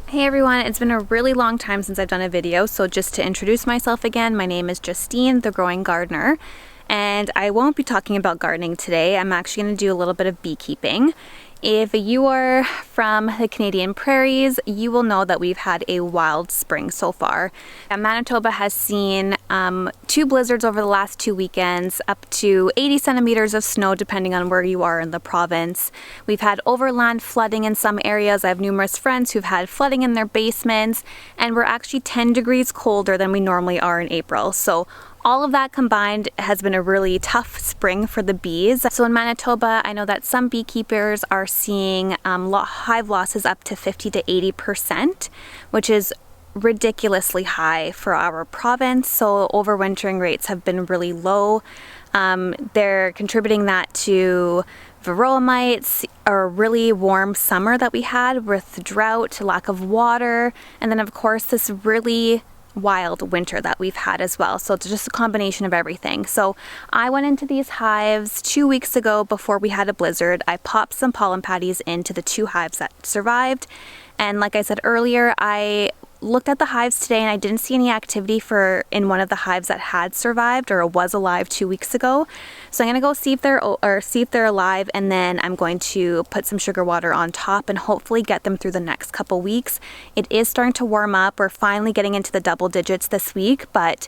Hey everyone, it's been a really long time since I've done a video, so just to introduce myself again, my name is Justine, the Growing Gardener, and I won't be talking about gardening today. I'm actually going to do a little bit of beekeeping. If you are from the Canadian prairies, you will know that we've had a wild spring so far. Manitoba has seen 2 blizzards over the last 2 weekends, up to 80 centimeters of snow depending on where you are in the province. We've had overland flooding in some areas. I have numerous friends who've had flooding in their basements, and we're actually 10 degrees colder than we normally are in April. So all of that combined has been a really tough spring for the bees. So in Manitoba, I know that some beekeepers are seeing hive losses up to 50 to 80%, which is ridiculously high for our province. So overwintering rates have been really low. They're contributing that to varroa mites, a really warm summer that we had with drought, lack of water, and then of course this really wild winter that we've had as well. So it's just a combination of everything. So I went into these hives 2 weeks ago before we had a blizzard. I popped some pollen patties into the 2 hives that survived. And like I said earlier, I looked at the hives today and I didn't see any activity in one of the hives that had survived or was alive 2 weeks ago. So I'm gonna go see if they're alive, and then I'm going to put some sugar water on top and hopefully get them through the next couple weeks. It is starting to warm up. We're finally getting into the double digits this week, but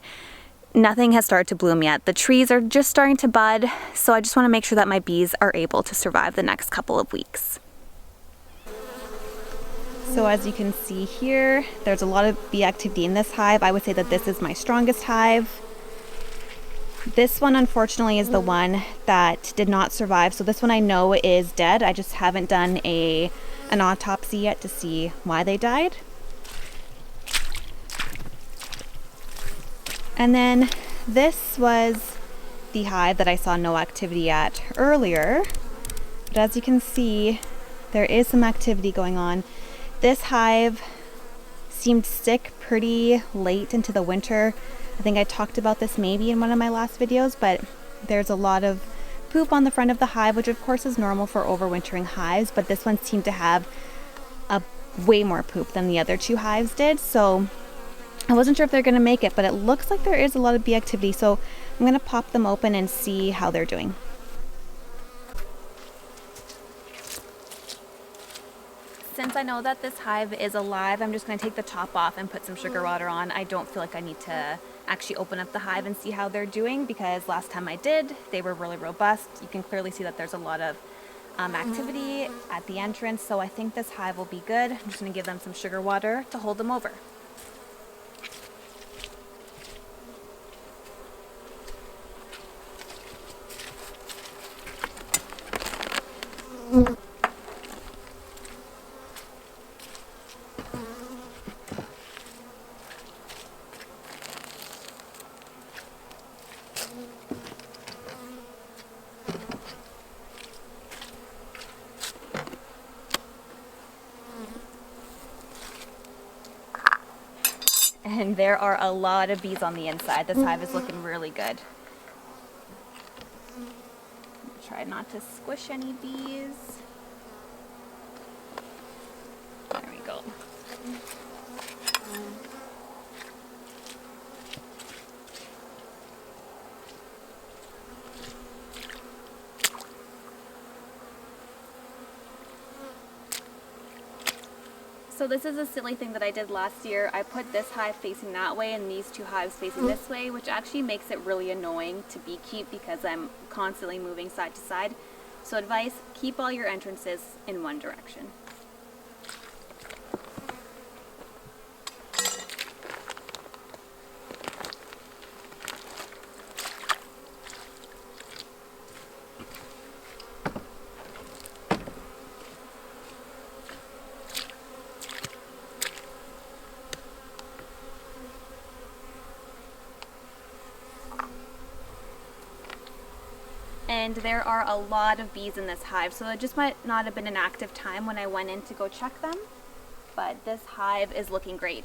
nothing has started to bloom yet. The trees are just starting to bud, so I just want to make sure that my bees are able to survive the next couple of weeks. So as you can see here, there's a lot of bee activity in this hive. I would say that this is my strongest hive. This one unfortunately is the one that did not survive. So this one I know is dead. I just haven't done an autopsy yet to see why they died. And then this was the hive that I saw no activity at earlier. But as you can see, there is some activity going on. This hive seemed sick pretty late into the winter. I think I talked about this maybe in one of my last videos, but there's a lot of poop on the front of the hive, which of course is normal for overwintering hives, but this one seemed to have way more poop than the other 2 hives did. So I wasn't sure if they're going to make it, but it looks like there is a lot of bee activity. So I'm going to pop them open and see how they're doing. Since I know that this hive is alive, I'm just going to take the top off and put some sugar water on. I don't feel like I need to actually open up the hive and see how they're doing, because last time I did, they were really robust. You can clearly see that there's a lot of activity at the entrance, so I think this hive will be good. I'm just going to give them some sugar water to hold them over. And there are a lot of bees on the inside. This hive is looking really good. Try not to squish any bees. There we go. So this is a silly thing that I did last year. I put this hive facing that way and these 2 hives facing this way, which actually makes it really annoying to beekeep because I'm constantly moving side to side. So advice, keep all your entrances in one direction. And there are a lot of bees in this hive, so it just might not have been an active time when I went in to go check them, but this hive is looking great.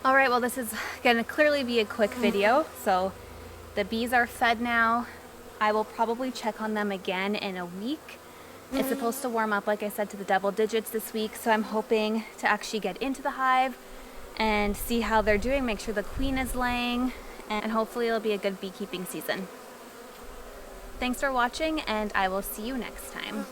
Alright, well this is going to clearly be a quick video, so the bees are fed now. I will probably check on them again in a week It's supposed to warm up, like I said, to the double digits this week, so I'm hoping to actually get into the hive and see how they're doing, make sure the queen is laying, and hopefully it'll be a good beekeeping season. Thanks for watching, and I will see you next time.